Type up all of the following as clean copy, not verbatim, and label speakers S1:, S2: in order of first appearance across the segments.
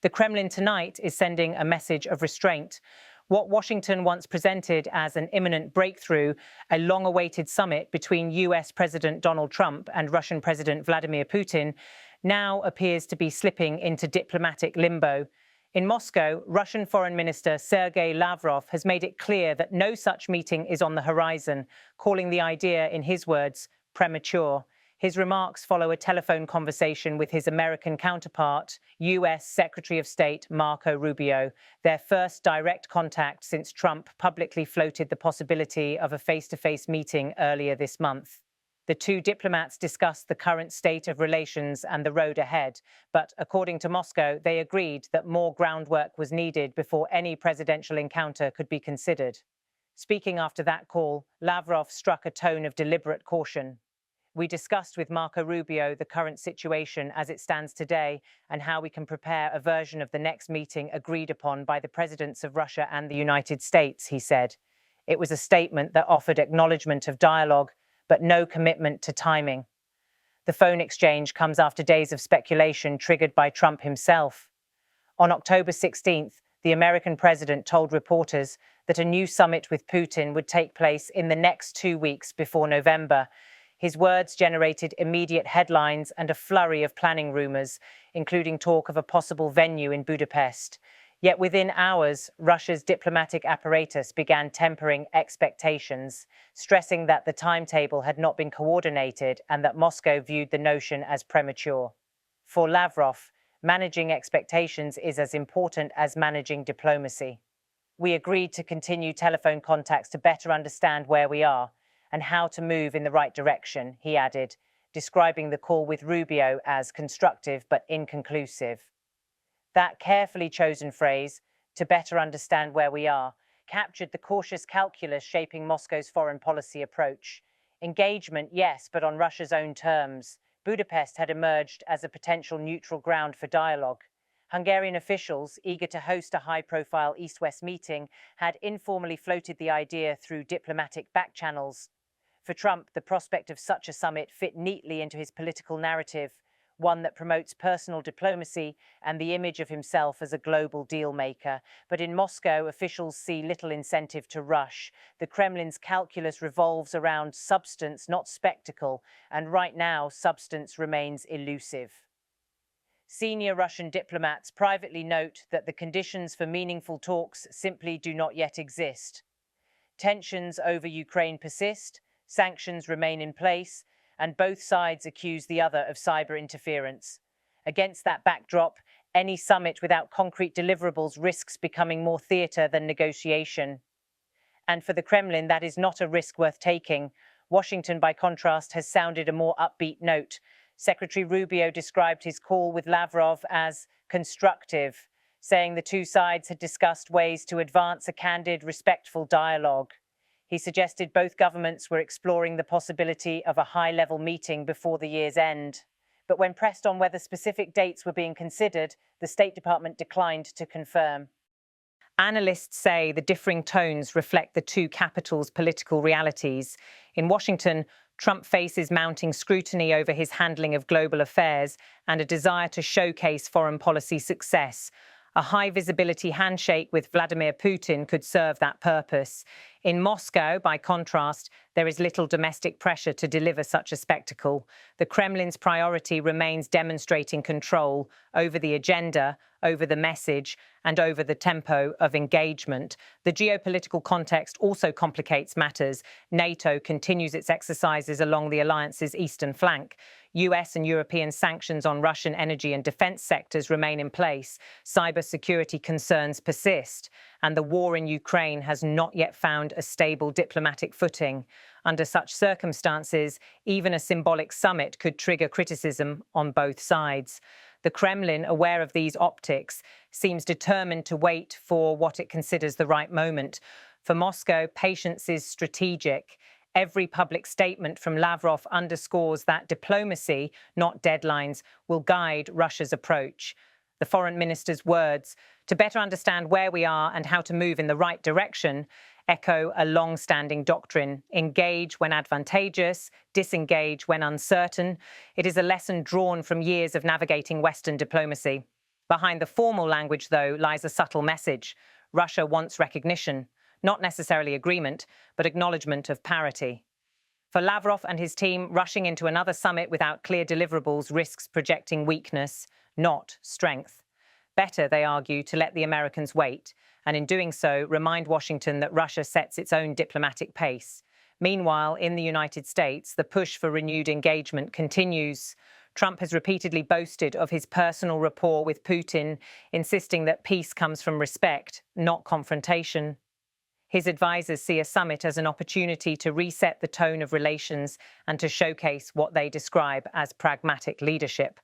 S1: The Kremlin tonight is sending a message of restraint. What Washington once presented as an imminent breakthrough, a long-awaited summit between US President Donald Trump and Russian President Vladimir Putin, now appears to be slipping into diplomatic limbo. In Moscow, Russian Foreign Minister Sergei Lavrov has made it clear that no such meeting is on the horizon, calling the idea, in his words, premature. His remarks follow a telephone conversation with his American counterpart, US Secretary of State Marco Rubio, their first direct contact since Trump publicly floated the possibility of a face-to-face meeting earlier this month. The two diplomats discussed the current state of relations and the road ahead, but according to Moscow, they agreed that more groundwork was needed before any presidential encounter could be considered. Speaking after that call, Lavrov struck a tone of deliberate caution. We discussed with Marco Rubio the current situation as it stands today and how we can prepare a version of the next meeting agreed upon by the presidents of Russia and the United States, he said. It was a statement that offered acknowledgement of dialogue, but no commitment to timing. The phone exchange comes after days of speculation triggered by Trump himself. On October 16th, the American president told reporters that a new summit with Putin would take place in the next 2 weeks before November. His words generated immediate headlines and a flurry of planning rumors, including talk of a possible venue in Budapest. Yet within hours, Russia's diplomatic apparatus began tempering expectations, stressing that the timetable had not been coordinated and that Moscow viewed the notion as premature. For Lavrov, managing expectations is as important as managing diplomacy. We agreed to continue telephone contacts to better understand where we are and how to move in the right direction, he added, describing the call with Rubio as constructive but inconclusive. That carefully chosen phrase, to better understand where we are, captured the cautious calculus shaping Moscow's foreign policy approach. Engagement, yes, but on Russia's own terms. Budapest had emerged as a potential neutral ground for dialogue. Hungarian officials, eager to host a high-profile East-West meeting, had informally floated the idea through diplomatic back-channels. For Trump, the prospect of such a summit fit neatly into his political narrative, one that promotes personal diplomacy and the image of himself as a global deal-maker. But in Moscow, officials see little incentive to rush. The Kremlin's calculus revolves around substance, not spectacle, and right now, substance remains elusive. Senior Russian diplomats privately note that the conditions for meaningful talks simply do not yet exist. Tensions over Ukraine persist, sanctions remain in place, and both sides accuse the other of cyber interference. Against that backdrop, any summit without concrete deliverables risks becoming more theatre than negotiation. And for the Kremlin, that is not a risk worth taking. Washington, by contrast, has sounded a more upbeat note. Secretary Rubio described his call with Lavrov as constructive, saying the two sides had discussed ways to advance a candid, respectful dialogue. He suggested both governments were exploring the possibility of a high-level meeting before the year's end. But when pressed on whether specific dates were being considered, the State Department declined to confirm. Analysts say the differing tones reflect the two capitals' political realities. In Washington, Trump faces mounting scrutiny over his handling of global affairs and a desire to showcase foreign policy success. A high-visibility handshake with Vladimir Putin could serve that purpose. In Moscow, by contrast, there is little domestic pressure to deliver such a spectacle. The Kremlin's priority remains demonstrating control over the agenda, over the message, and over the tempo of engagement. The geopolitical context also complicates matters. NATO continues its exercises along the alliance's eastern flank. US and European sanctions on Russian energy and defense sectors remain in place. Cybersecurity concerns persist, and the war in Ukraine has not yet found a stable diplomatic footing. Under such circumstances, even a symbolic summit could trigger criticism on both sides. The Kremlin, aware of these optics, seems determined to wait for what it considers the right moment. For Moscow, patience is strategic. Every public statement from Lavrov underscores that diplomacy, not deadlines, will guide Russia's approach. The foreign minister's words, to better understand where we are and how to move in the right direction, echo a long-standing doctrine: engage when advantageous, disengage when uncertain. It is a lesson drawn from years of navigating Western diplomacy. Behind the formal language, though, lies a subtle message. Russia wants recognition, not necessarily agreement, but acknowledgement of parity. For Lavrov and his team, rushing into another summit without clear deliverables risks projecting weakness, not strength. Better, they argue, to let the Americans wait, and in doing so, remind Washington that Russia sets its own diplomatic pace. Meanwhile, in the United States, the push for renewed engagement continues. Trump has repeatedly boasted of his personal rapport with Putin, insisting that peace comes from respect, not confrontation. His advisers see a summit as an opportunity to reset the tone of relations and to showcase what they describe as pragmatic leadership.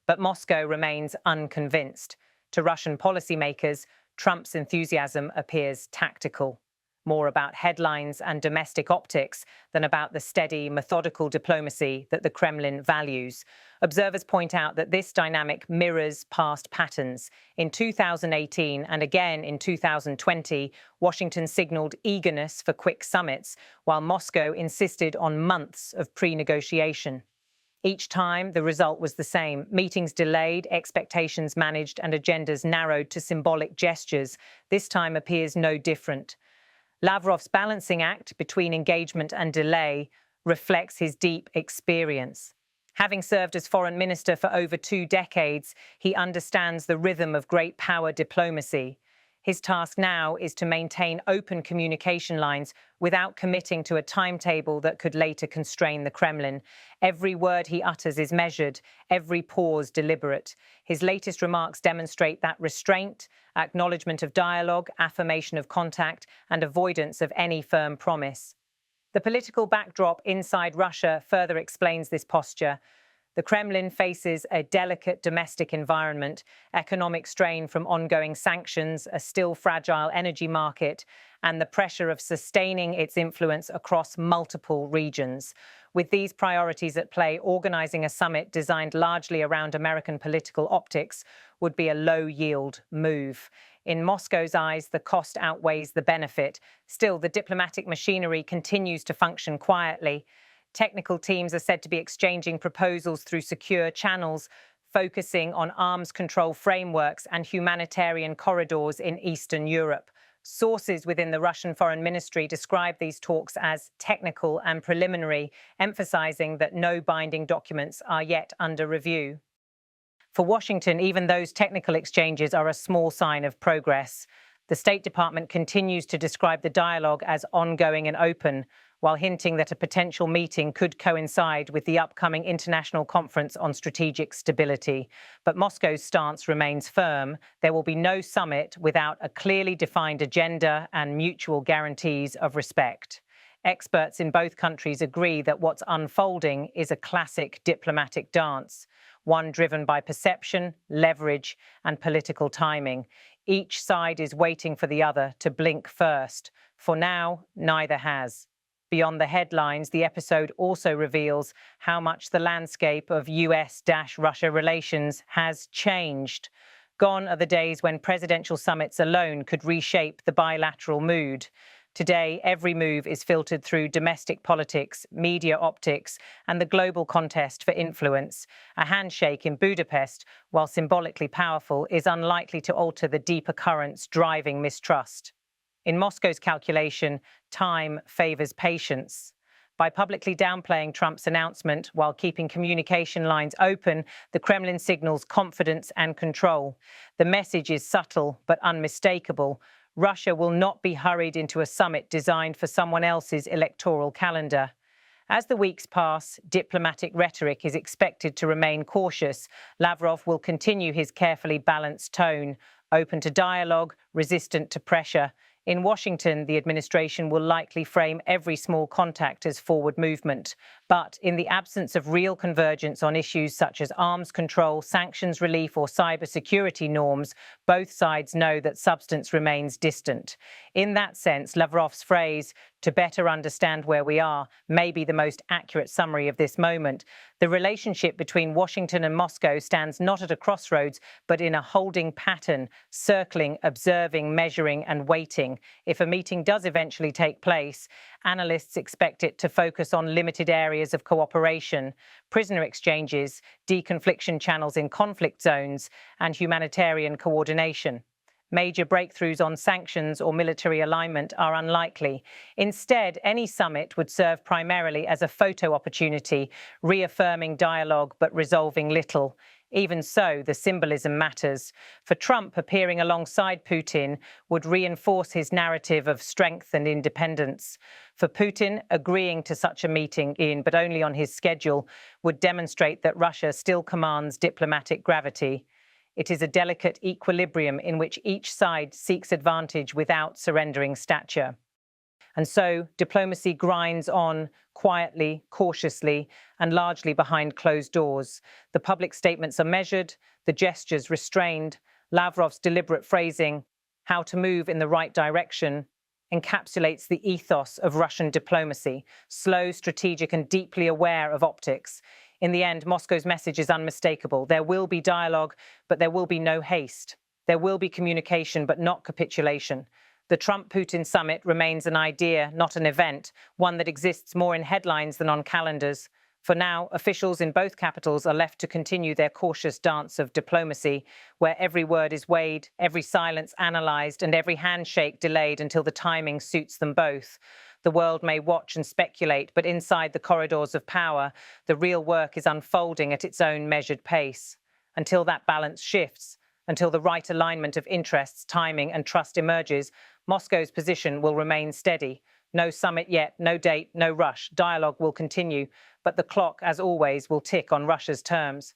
S1: But Moscow remains unconvinced. To Russian policymakers, Trump's enthusiasm appears tactical, more about headlines and domestic optics than about the steady, methodical diplomacy that the Kremlin values. Observers point out that this dynamic mirrors past patterns. In 2018 and again in 2020, Washington signaled eagerness for quick summits, while Moscow insisted on months of pre-negotiation. Each time, the result was the same. Meetings delayed, expectations managed, and agendas narrowed to symbolic gestures. This time appears no different. Lavrov's balancing act between engagement and delay reflects his deep experience. Having served as foreign minister for over 2 decades, he understands the rhythm of great power diplomacy. His task now is to maintain open communication lines without committing to a timetable that could later constrain the Kremlin. Every word he utters is measured, every pause deliberate. His latest remarks demonstrate that restraint, acknowledgement of dialogue, affirmation of contact, and avoidance of any firm promise. The political backdrop inside Russia further explains this posture. The Kremlin faces a delicate domestic environment, economic strain from ongoing sanctions, a still fragile energy market, and the pressure of sustaining its influence across multiple regions. With these priorities at play, organizing a summit designed largely around American political optics would be a low-yield move. In Moscow's eyes, the cost outweighs the benefit. Still, the diplomatic machinery continues to function quietly. Technical teams are said to be exchanging proposals through secure channels, focusing on arms control frameworks and humanitarian corridors in Eastern Europe. Sources within the Russian Foreign Ministry describe these talks as technical and preliminary, emphasizing that no binding documents are yet under review. For Washington, even those technical exchanges are a small sign of progress. The State Department continues to describe the dialogue as ongoing and open, while hinting that a potential meeting could coincide with the upcoming International Conference on Strategic Stability. But Moscow's stance remains firm. There will be no summit without a clearly defined agenda and mutual guarantees of respect. Experts in both countries agree that what's unfolding is a classic diplomatic dance, one driven by perception, leverage, and political timing. Each side is waiting for the other to blink first. For now, neither has. Beyond the headlines, the episode also reveals how much the landscape of US-Russia relations has changed. Gone are the days when presidential summits alone could reshape the bilateral mood. Today, every move is filtered through domestic politics, media optics, and the global contest for influence. A handshake in Budapest, while symbolically powerful, is unlikely to alter the deeper currents driving mistrust. In Moscow's calculation, time favors patience. By publicly downplaying Trump's announcement while keeping communication lines open, the Kremlin signals confidence and control. The message is subtle but unmistakable. Russia will not be hurried into a summit designed for someone else's electoral calendar. As the weeks pass, diplomatic rhetoric is expected to remain cautious. Lavrov will continue his carefully balanced tone, open to dialogue, resistant to pressure. In Washington, the administration will likely frame every small contact as forward movement. But in the absence of real convergence on issues such as arms control, sanctions relief, or cybersecurity norms, both sides know that substance remains distant. In that sense, Lavrov's phrase, "to better understand where we are," may be the most accurate summary of this moment. The relationship between Washington and Moscow stands not at a crossroads, but in a holding pattern, circling, observing, measuring, and waiting. If a meeting does eventually take place, analysts expect it to focus on limited areas areas of cooperation, prisoner exchanges, deconfliction channels in conflict zones, and humanitarian coordination. Major breakthroughs on sanctions or military alignment are unlikely. Instead, any summit would serve primarily as a photo opportunity, reaffirming dialogue but resolving little. Even so, the symbolism matters. For Trump, appearing alongside Putin would reinforce his narrative of strength and independence. For Putin, agreeing to such a meeting but only on his schedule, would demonstrate that Russia still commands diplomatic gravity. It is a delicate equilibrium in which each side seeks advantage without surrendering stature. And so diplomacy grinds on quietly, cautiously, and largely behind closed doors. The public statements are measured, the gestures restrained. Lavrov's deliberate phrasing, how to move in the right direction, encapsulates the ethos of Russian diplomacy, slow, strategic, and deeply aware of optics. In the end, Moscow's message is unmistakable. There will be dialogue, but there will be no haste. There will be communication, but not capitulation. The Trump-Putin summit remains an idea, not an event, one that exists more in headlines than on calendars. For now, officials in both capitals are left to continue their cautious dance of diplomacy, where every word is weighed, every silence analysed, and every handshake delayed until the timing suits them both. The world may watch and speculate, but inside the corridors of power, the real work is unfolding at its own measured pace. Until that balance shifts, until the right alignment of interests, timing, and trust emerges, Moscow's position will remain steady. No summit yet, no date, no rush. Dialogue will continue, but the clock, as always, will tick on Russia's terms.